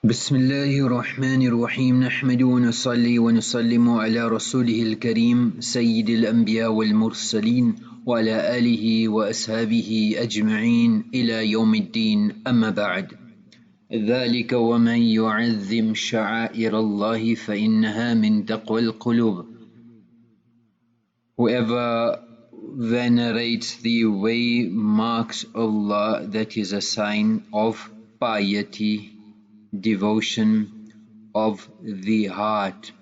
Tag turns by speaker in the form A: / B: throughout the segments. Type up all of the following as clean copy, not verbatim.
A: بسم الله الرحمن الرحيم نحمد ونصلي ونسلم على رسوله الكريم سيد الأنبياء والمرسلين وعلى آله وأصحابه أجمعين إلى يوم الدين أما بعد ذلك ومن يعظم شعائر الله فإنها من تقوى القلوب. Whoever venerates the way marks Allah, that is a sign of piety, devotion of the heart.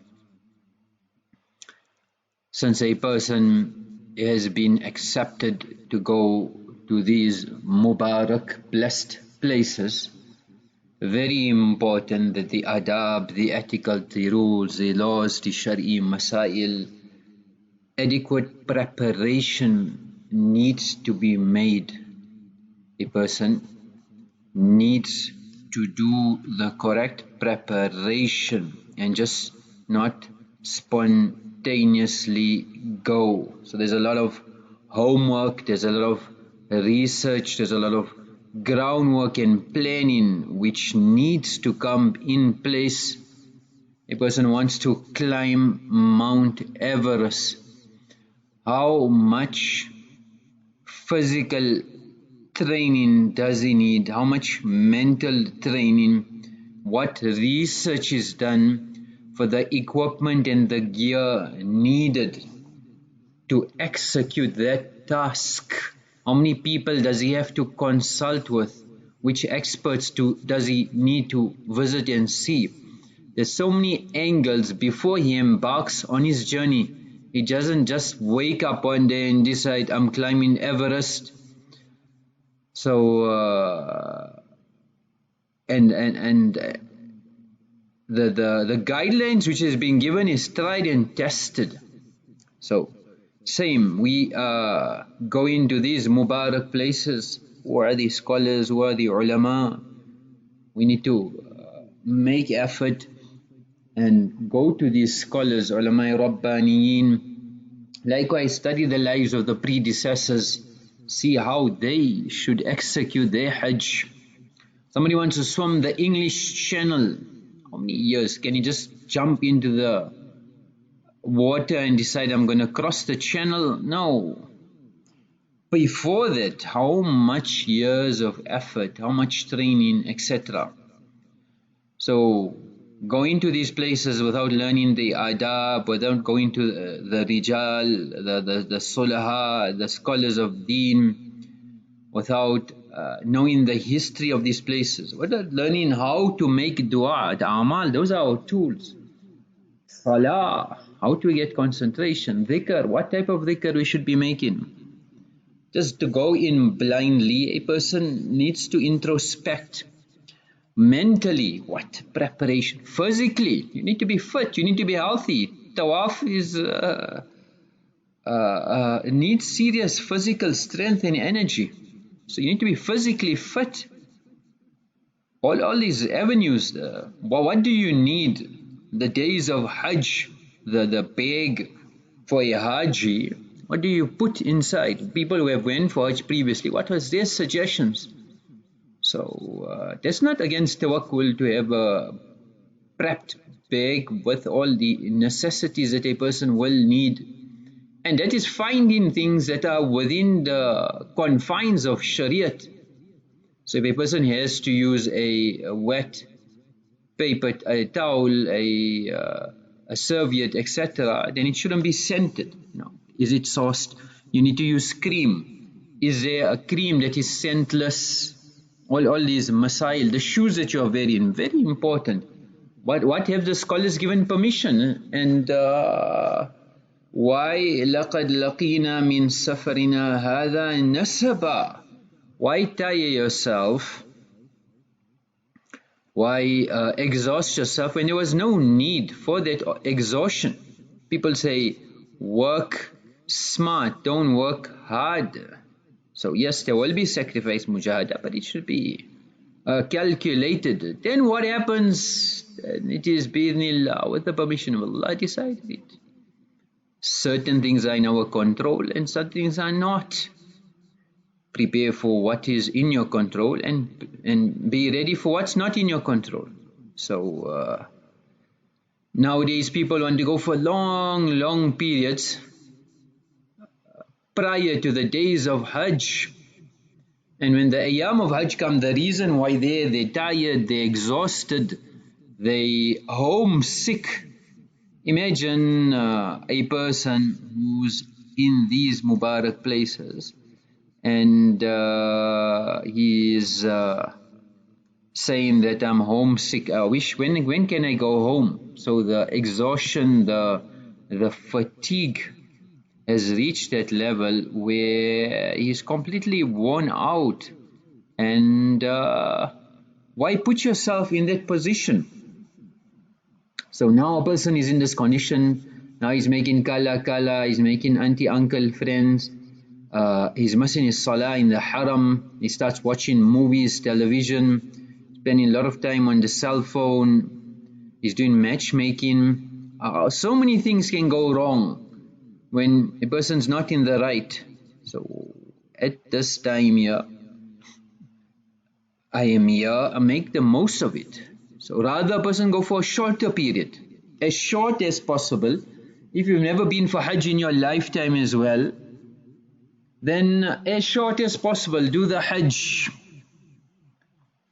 A: Since a person has been accepted to go to these Mubarak, blessed places, very important that the adab, the etiquette, the rules, the laws, the shari, masail, adequate preparation needs to be made. A person needs to do the correct preparation and just not spontaneously go. So there's a lot of homework, there's a lot of research, there's a lot of groundwork and planning which needs to come in place. A person wants to climb Mount Everest. How much physical training does he need? How much mental training? What research is done for the equipment and the gear needed to execute that task? How many people does he have to consult with? Which experts does he need to visit and see? There's so many angles before he embarks on his journey. He doesn't just wake up one day and decide, I'm climbing Everest. So the guidelines which is being given is tried and tested. So same, we go into these Mubarak places. Who are the scholars? Who are the ulama? We need to make effort and go to these scholars, ulama rabbaniyin. Likewise, study the lives of the predecessors. See how they should execute their Hajj. Somebody wants to swim the English Channel. How many years? Can he just jump into the water and decide I'm going to cross the channel? No. Before that, how much years of effort, how much training, etc. So going to these places without learning the adab, without going to the rijal, the sulaha, the scholars of deen, without knowing the history of these places, without learning how to make dua, the amal, those are our tools. Salah, how to get concentration, dhikr, what type of dhikr we should be making. Just to go in blindly, a person needs to introspect. Mentally, what preparation? Physically, you need to be fit, you need to be healthy. Tawaf is needs serious physical strength and energy. So you need to be physically fit. All these avenues. What do you need? The days of Hajj, the bag for a Haji, what do you put inside? People who have went for Hajj previously, what was their suggestions? So that's not against tawakkul to have a prepped bag with all the necessities that a person will need. And that is finding things that are within the confines of Shariat. So if a person has to use a wet paper, a towel, a serviette, etc., then it shouldn't be scented. No. Is it sauced? You need to use cream. Is there a cream that is scentless? All these masail, the shoes that you are wearing, very important. What have the scholars given permission? And why لَقَدْ لَقِينَا مِنْ سَفَرِنَا هَذَا نَسَبًا? Why tire yourself? Why exhaust yourself when there was no need for that exhaustion? People say, work smart, don't work hard. So yes, there will be sacrifice, mujahada, but it should be calculated. Then what happens? It is bi'idhnillah, with the permission of Allah, decided it. Certain things are in our control and certain things are not. Prepare for what is in your control and be ready for what's not in your control. So nowadays people want to go for long periods prior to the days of Hajj. And when the ayam of Hajj come, the reason why they're tired, they're exhausted, they homesick. Imagine a person who's in these Mubarak places and he is saying that I'm homesick. I wish, when can I go home? So the exhaustion, the fatigue has reached that level where he's completely worn out. And why put yourself in that position? So now a person is in this condition, now he's making kala, he's making auntie-uncle friends, he's missing his salah in the haram, he starts watching movies, television, spending a lot of time on the cell phone, he's doing matchmaking. So many things can go wrong when a person's not in the right. So at this time here, I am here, make the most of it. So rather a person go for a shorter period, as short as possible. If you've never been for Hajj in your lifetime as well, then as short as possible do the Hajj.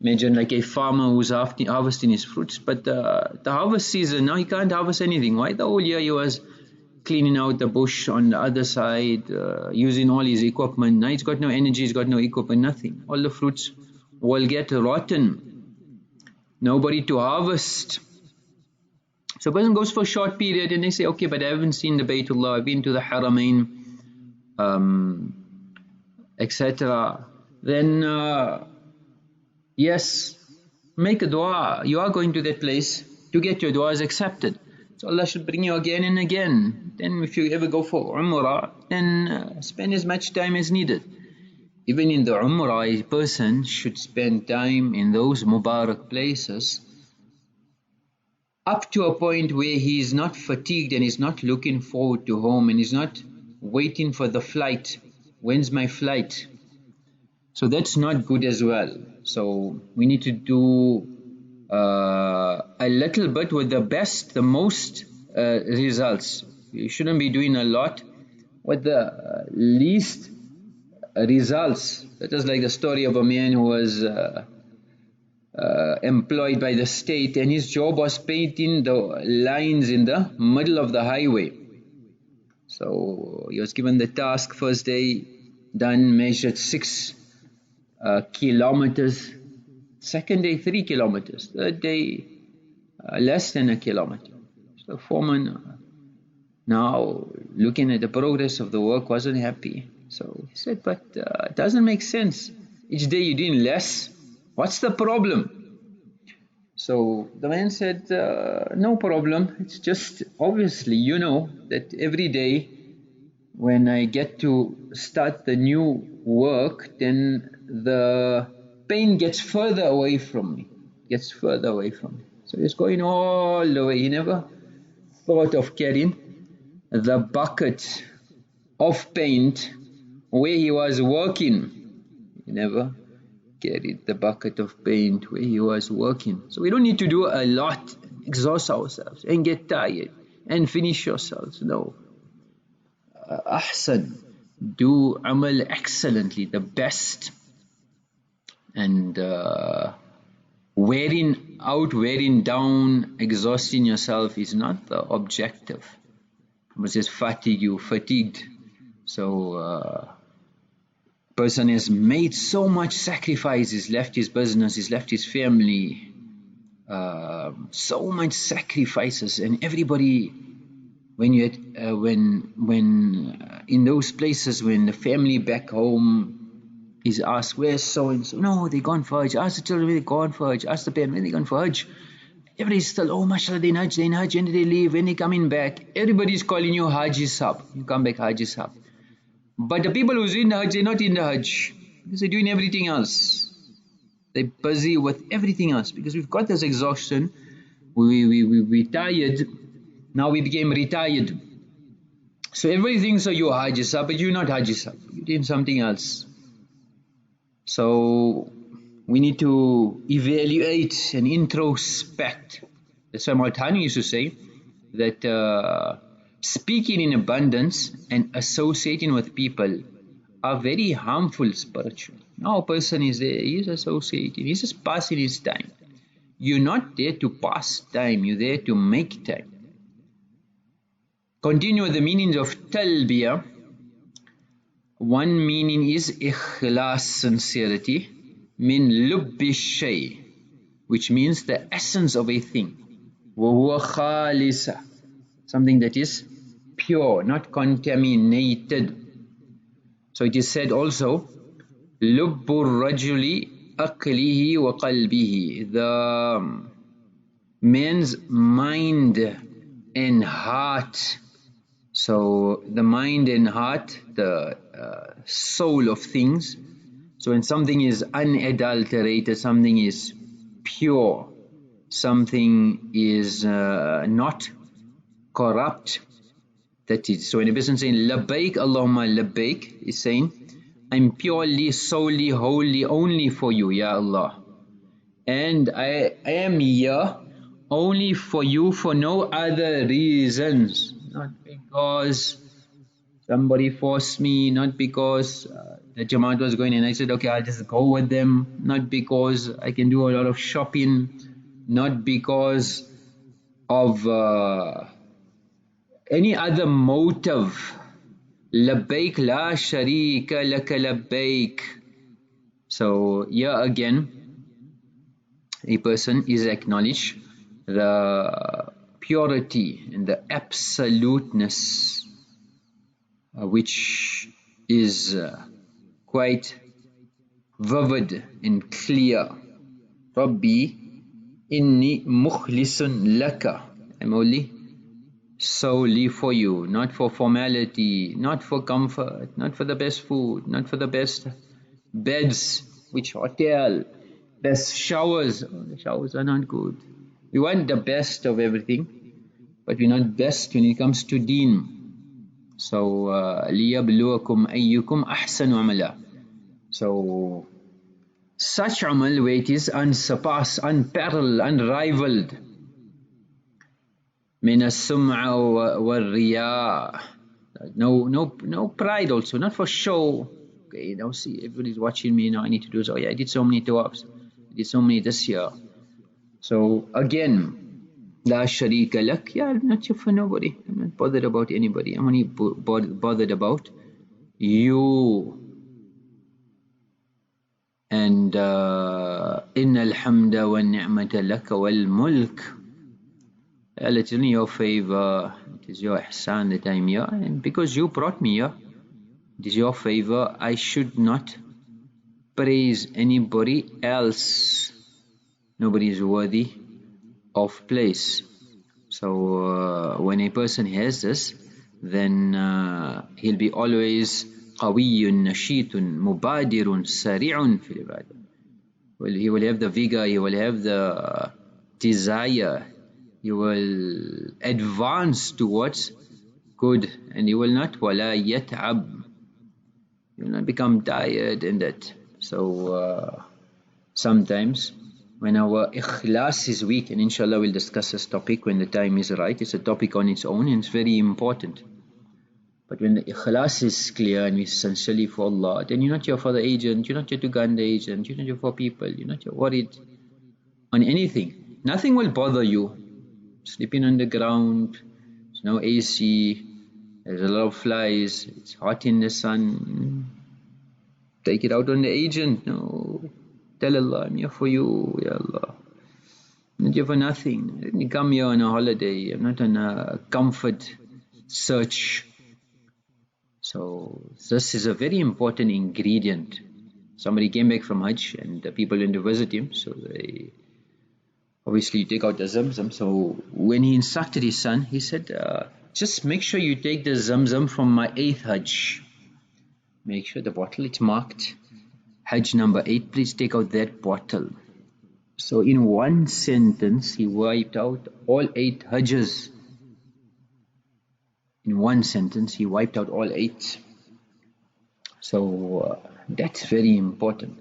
A: Imagine like a farmer who's harvesting his fruits, but the harvest season, now he can't harvest anything. Why? The whole year he was cleaning out the bush on the other side, using all his equipment. Now he's got no energy, he's got no equipment, nothing. All the fruits will get rotten. Nobody to harvest. So a person goes for a short period and they say, okay, but I haven't seen the Baytullah, I've been to the Haramain, etc. Then yes, make a dua. You are going to that place to get your duas accepted. So Allah should bring you again and again. Then if you ever go for Umrah, then spend as much time as needed. Even in the Umrah, a person should spend time in those Mubarak places up to a point where he is not fatigued and is not looking forward to home and is not waiting for the flight. When's my flight? So that's not good as well. So we need to do a little bit with the best, the most results. You shouldn't be doing a lot with the least results. That is like the story of a man who was employed by the state, and his job was painting the lines in the middle of the highway. So he was given the task, first day done, measured 6 kilometers, second day 3 kilometers, third day less than a kilometer. So the foreman, now looking at the progress of the work, wasn't happy. So he said, but it doesn't make sense. Each day you're doing less. What's the problem? So the man said, no problem. It's just obviously, you know, that every day when I get to start the new work, then the pain gets further away from me. So he's going all the way. He never thought of carrying the bucket of paint where he was working. He never carried the bucket of paint where he was working. So we don't need to do a lot, exhaust ourselves and get tired and finish yourselves. No. Ahsan, do amal excellently, the best. And wearing out, wearing down, exhausting yourself is not the objective. It says fatigued. So person has made so much sacrifice, he's left his business, he's left his family, so much sacrifices, and everybody, when you when in those places, when the family back home is asked, where's so and so? No, they gone for Hajj. Ask the children where they gone for Hajj. Ask the parents where they gone for Hajj. Everybody's still, oh mashallah, they in Hajj, when did they leave, when they coming back? Everybody's calling you Haji Sahib. You come back Haji Sahib. But the people who's in the Hajj, they're not in the Hajj, because they're doing everything else. They're busy with everything else, because we've got this exhaustion. We tired. Now we became retired. So everybody thinks, oh, you're Haji Sahib, but you're not Haji Sahib. You're doing something else. So We need to evaluate and introspect. That's why Ml Thanwi used to say that speaking in abundance and associating with people are very harmful spiritually. Now a person is there, he is associating, he's just passing his time. You're not there to pass time, you're there to make time. Continue with the meanings of talbiyyah. One meaning is ikhlas, sincerity, min lubbi shay, which means the essence of a thing. وَهُوَ خَالِصًا, something that is pure, not contaminated. So it is said also, لُبُّ الرَّجُلِ أَقْلِهِ وَقَلْبِهِ, the man's mind and heart. So the mind and heart, the soul of things. So when something is unadulterated, something is pure, something is not corrupt, that is. So when a person is saying labbaik Allahumma labbaik, is saying I'm purely, solely, wholly, only for you, Ya Allah, and I am here only for you, for no other reasons, not because somebody forced me, not because the Jamaat was going and I said okay I'll just go with them, not because I can do a lot of shopping, not because of any other motive. Labbaik la sharika laka labbaik. So here again a person is acknowledged the purity and the absoluteness which is quite vivid and clear. Rabbi inni mukhlisun laka, I'm only solely for you, not for formality, not for comfort, not for the best food, not for the best beds, which hotel, best showers. Oh, the showers are not good. We want the best of everything, but we're not best when it comes to deen. So لِيَبْلُوَكُمْ أَيُّكُمْ أَحْسَنُ عَمَلًا. So such amal where it is unsurpassed, unparalleled, unrivaled. مِنَ السُّمْعَ وَالرِّيَاء. No pride also, not for show. Okay, now see, everybody's watching me now, I need to do so. Yeah, I did so many tawafs, I did so many this year. So again, La sharika lak, yeah, I'm not here for nobody, I'm not bothered about anybody, I'm only bothered about you. And innal hamda wa ni'mata laka wal mulk, it is in your favor, it is your ihsan that I'm here, and because you brought me here, it is your favor, I should not praise anybody else. Nobody is worthy of place. So when a person has this, then he'll be always qawiyyun, nasheetun, mubadirun, sari'un fil ibadah. Well, he will have the vigor, he will have the desire, he will advance towards good, and he will not wala yat'ab, he will not become tired in that. So sometimes when our ikhlas is weak, and inshallah we'll discuss this topic when the time is right, it's a topic on its own and it's very important. But when the ikhlas is clear and we sincerely for Allah, then you're not here for the agent, you're not here to gun the agent, you're not here for people, you're not here worried on anything. Nothing will bother you. Sleeping on the ground, there's no AC, there's a lot of flies, it's hot in the sun. Take it out on the agent. No. Tell Allah, I'm here for you, Ya Allah. I'm not here for nothing. I didn't come here on a holiday. I'm not on a comfort search. So this is a very important ingredient. Somebody came back from Hajj and the people went to visit him. So they obviously take out the zamzam. So when he instructed his son, he said, just make sure you take the zamzam from my 8th Hajj. Make sure the bottle is marked Hajj number 8, please take out that bottle. So in one sentence, he wiped out all 8 Hajjs. In one sentence, he wiped out all 8. So that's very important.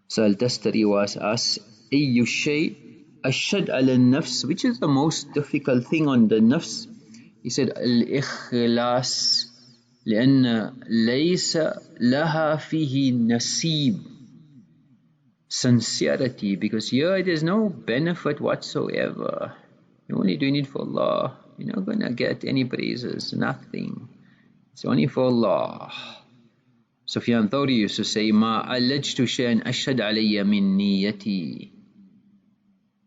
A: Sahl Tastari was asked, أي الشيء أشد على النفس, which is the most difficult thing on the nafs? He said, الإخلاص لأن ليس لها فيه نصيب. Sincerity, because here there's no benefit whatsoever. You're only doing it for Allah. You're not gonna get any praises, nothing. It's only for Allah. Sufyaan Thowry used to say, ما ألجت شيئا أشهد علي من نيتي.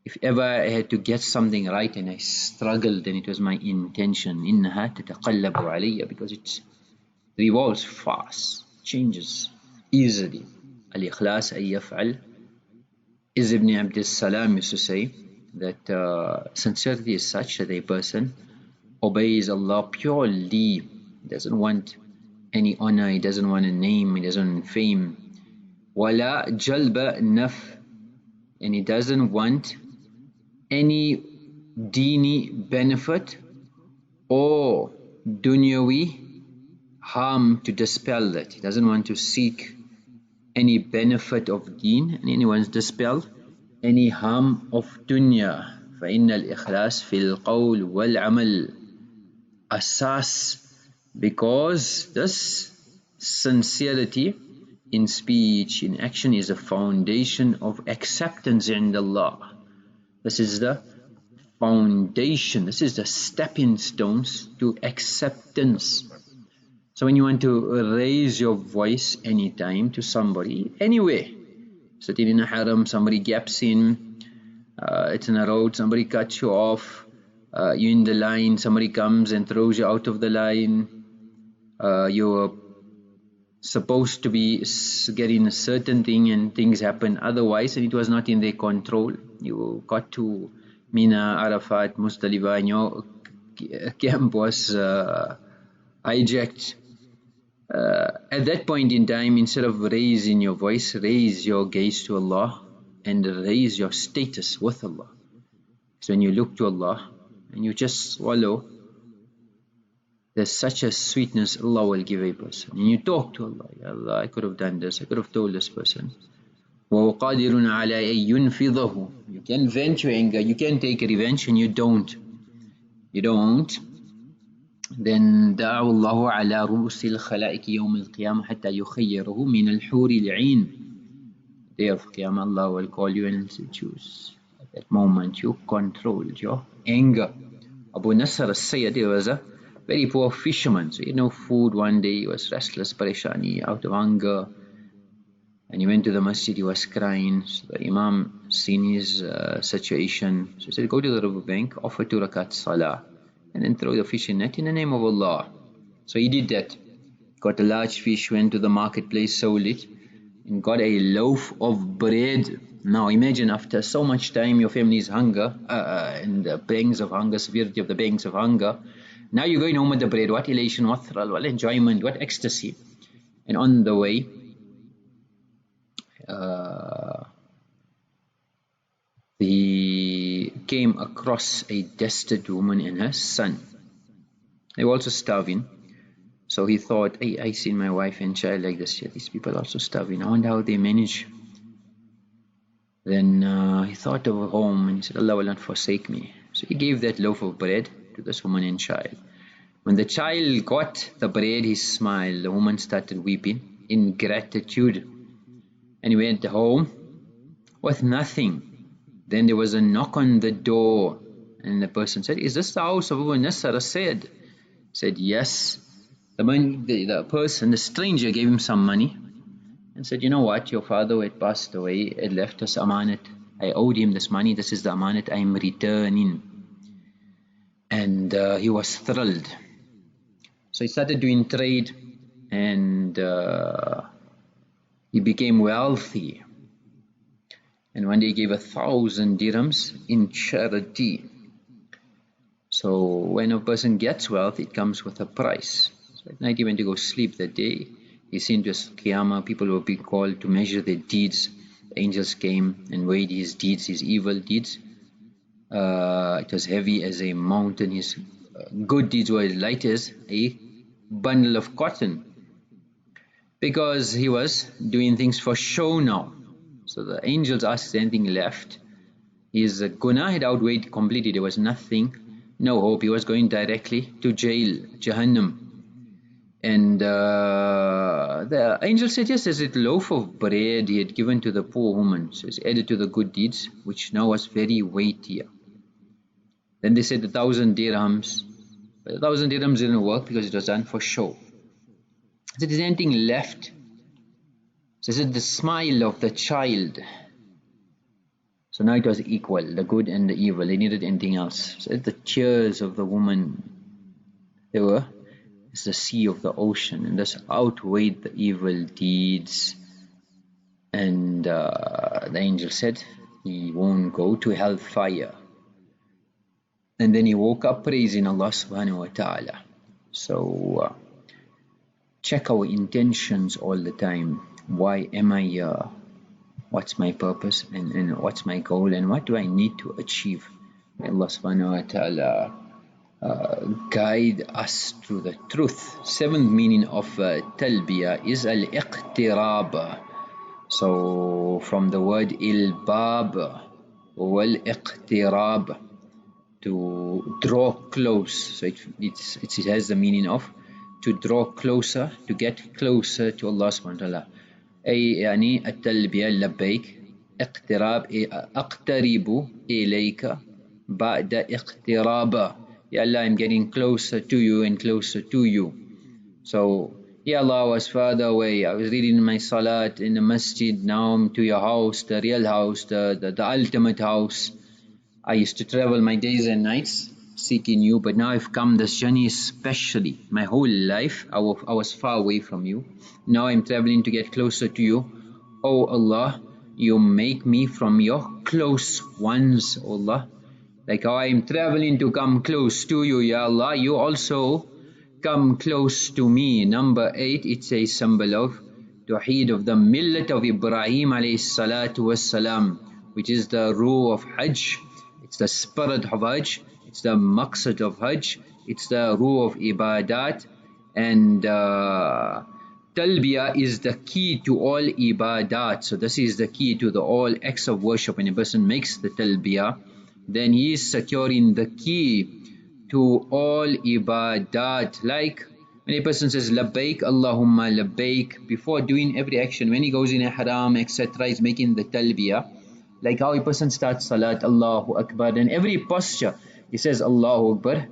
A: If ever I had to get something right and I struggled, then it was my intention. إنها تتقلب علي, because it revolves fast, changes easily. الإخلاص أن يفعل. Is Ibn Abd Salam used to say that sincerity is such that a person obeys Allah purely, doesn't want any honor, he doesn't want a name, he doesn't want fame. وَلَا جَلْبَ نَفْ, and he doesn't want any dini benefit or dunyawi harm to dispel that. He doesn't want to seek any benefit of deen, and anyone's dispel any harm of dunya. فإن الإخلاص في القول والعمل أساس, because this sincerity in speech, in action, is a foundation of acceptance in Allah. This is the foundation, this is the stepping stones to acceptance. So when you want to raise your voice anytime to somebody, anywhere, sitting in a haram, somebody gaps in, it's in a road, somebody cuts you off, you're in the line, somebody comes and throws you out of the line, you're supposed to be getting a certain thing and things happen otherwise, and it was not in their control. You got to Mina, Arafat, Muzdalifah, and your camp was hijacked. At that point in time, instead of raising your voice, raise your gaze to Allah and raise your status with Allah. So when you look to Allah and you just swallow, there's such a sweetness Allah will give a person. And you talk to Allah, Ya Allah, I could have done this, I could have told this person. وَقَادِرٌ عَلَىٰ أَن يُنْفِضَهُ. You can vent your anger, you can take revenge, and you don't. Then دعوا الله على رؤوس الخلائق يوم القيامة حتى يخيره من الحور العين. Day of Qiyamah, Allah will call you and say, choose. At that moment, you controlled your anger. Abu Nasr al-Sayyid was a very poor fisherman, so he had no food. One day he was restless, parishani, out of hunger, and he went to the masjid. He was crying. So the Imam seen his situation, so he said, go to the river bank, offer 2 rakat salah, and then throw the fishing net in the name of Allah. So he did that, got a large fish, went to the marketplace, sold it, and got a loaf of bread. Now imagine, after so much time, your family's hunger, and the pangs of hunger, severity of the pangs of hunger, now you're going home with the bread. What elation, what thrill, what enjoyment, what ecstasy. And on the way, he came across a destitute woman and her son. They were also starving. So he thought, hey, I seen my wife and child like this here. These people are also starving. I wonder how they manage. Then he thought of home and he said, Allah will not forsake me. So he gave that loaf of bread to this woman and child. When the child got the bread, he smiled. The woman started weeping in gratitude. And he went home with nothing. Then there was a knock on the door, and the person said, is this the house of Abu Nasr said? Said, yes. The person, the stranger, gave him some money and said, you know what, your father had passed away, had left us amanat. I owed him this money, this is the amanat I am returning. And he was thrilled. So he started doing trade, and he became wealthy. And one day he gave 1,000 dirhams in charity. So when a person gets wealth, it comes with a price. So at night he went to go sleep that day. He seen to his Qiyamah, people were being called to measure their deeds. The angels came and weighed his deeds, his evil deeds. It was heavy as a mountain. His good deeds were light as a bundle of cotton. Because he was doing things for show now. So the angels asked, is there anything left? His guna had outweighed completely. There was nothing, no hope. He was going directly to jail, Jahannam. And the angel said, yes, there's a loaf of bread he had given to the poor woman. So it's added to the good deeds, which now was very weightier. Then they said 1,000 dirhams. But 1,000 dirhams didn't work because it was done for show. I said, is there anything left? So I said, the smile of the child. So now it was equal, the good and the evil. They needed anything else. So the tears of the woman, they were, it's the sea of the ocean, and this outweighed the evil deeds. And the angel said, he won't go to hellfire. And then he woke up praising Allah subhanahu wa ta'ala. So check our intentions all the time. Why am I here? What's my purpose, and what's my goal, and what do I need to achieve? May Allah subhanahu wa ta'ala guide us to the truth. Seventh meaning of talbiyyah is al-iqtirab. So from the word ilbab, wal-iqtirab, to draw close. So it has the meaning of to draw closer, to get closer to Allah subhanahu wa ta'ala. أي يعني التلبية لبيك اقتراب أقترب إليك بعد اقتراب. Ya Allah, I'm getting closer to you and closer to you. So, Ya Allah, I was further away. I was reading my salat in the masjid. Now I'm to your house, the real house, the ultimate house. I used to travel my days and nights seeking you, but now I've come this journey especially. My whole life I was far away from you. Now I'm traveling to get closer to you. Oh Allah, you make me from your close ones, oh Allah. Like how I'm traveling to come close to you, Ya Allah, you also come close to me. Number 8, it's a symbol of Tawheed, of the millat of Ibrahim alayhi salatu wassalam, which is the ruh of Hajj. It's the spirit of Hajj. It's the maqsad of Hajj. It's the ruh of Ibadat. And talbiyyah is the key to all Ibadat. So this is the key to the all acts of worship. When a person makes the talbiyyah, then he is securing the key to all Ibadat. Like when a person says labbaik Allahumma labbaik, before doing every action, when he goes in a haram, etc., he's making the talbiyyah. Like how a person starts salat, Allahu Akbar, and every posture he says Allahu Akbar,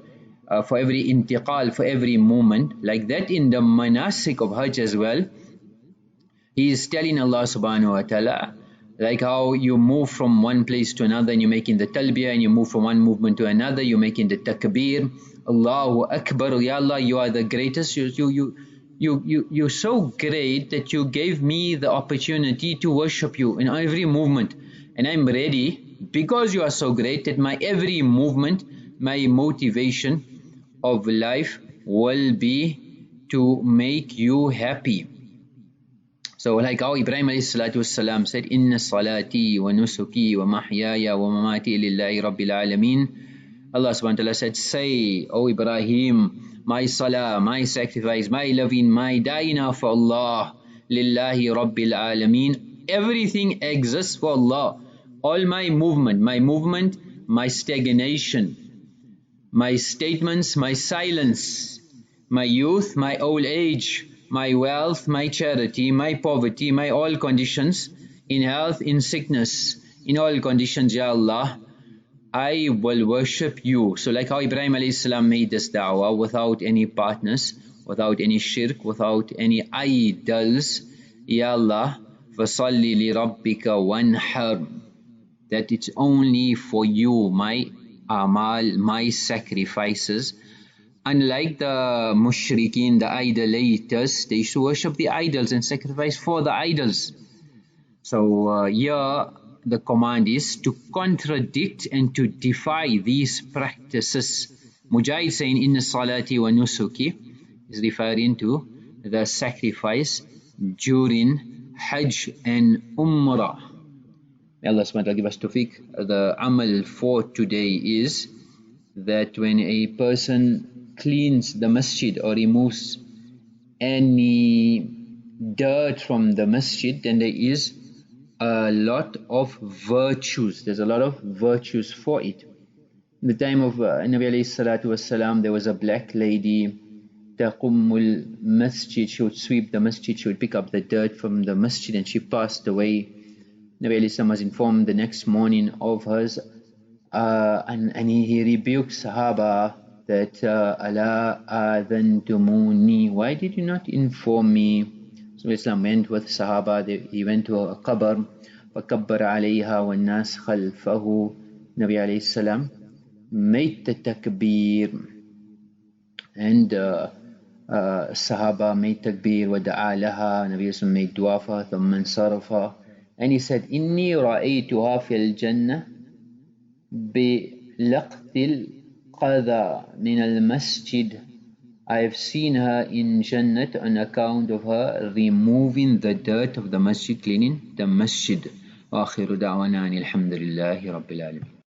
A: for every intiqal, for every moment. Like that in the manasik of Hajj as well, he is telling Allah subhanahu wa ta'ala, like how you move from one place to another and you're making the talbiyyah, and you move from one movement to another, you're making the takbir, Allahu Akbar. Ya Allah, you are the greatest. You're so great that you gave me the opportunity to worship you in every movement. And I'm ready, because you are so great, that my every movement, my motivation of life will be to make you happy. So like how Ibrahim alayhi salatu wassalam said, Inna salati wa nusuki wa mahyaya wa mamati lillahi rabbil alameen. Allah subhanahu wa ta'ala said, say, O Ibrahim, my salah, my sacrifice, my loving, my dying are for Allah, lillahi rabbil alameen. Everything exists for Allah. All my movement, my stagnation, my statements, my silence, my youth, my old age, my wealth, my charity, my poverty, my all conditions, in health, in sickness, in all conditions, Ya Allah, I will worship you. So like how Ibrahim alayhi salam made this da'wah without any partners, without any shirk, without any idols. Ya Allah, فَصَلِّ لِرَبِّكَ وَانْحَرْ, that it's only for you, my amal, my sacrifices. Unlike the mushrikeen, the idolaters, they used to worship the idols and sacrifice for the idols. So here the command is to contradict and to defy these practices. Mujahid saying, Inna salati wa nusuki, is referring to the sacrifice during Hajj and Umrah. May Allah subhanahu wa ta'ala give us tawfiq. The amal for today is that when a person cleans the masjid or removes any dirt from the masjid, then there is a lot of virtues. There's a lot of virtues for it. In the time of Nabi alayhi salatu wasalam, there was a black lady, taqumul masjid. She would sweep the masjid, she would pick up the dirt from the masjid, and she passed away. Nabi alayhi salam was informed the next morning of hers, and he rebuked Sahaba that ala adhantumuni, why did you not inform me? So Islam went with Sahaba. He went to a qabr, فَكَبَّرَ عَلَيْهَا وَالنَّاسْ خَلْفَهُ. Nabi alayhi salam made the takbir, and Sahaba made takbir, وَدَعَى لَهَا. Nabi alayhi salam made dua for her, ثُمَّ انصَرَفَ. And he said, إِنِّي رَأَيْتُهَا فِي الْجَنَّةِ بِلَقْتِ الْقَذَى مِنَ الْمَسْجِدِ. I have seen her in Jannat on account of her removing the dirt of the masjid, cleaning the masjid. وآخر دعوانا أن الحمد لله رب العالمين.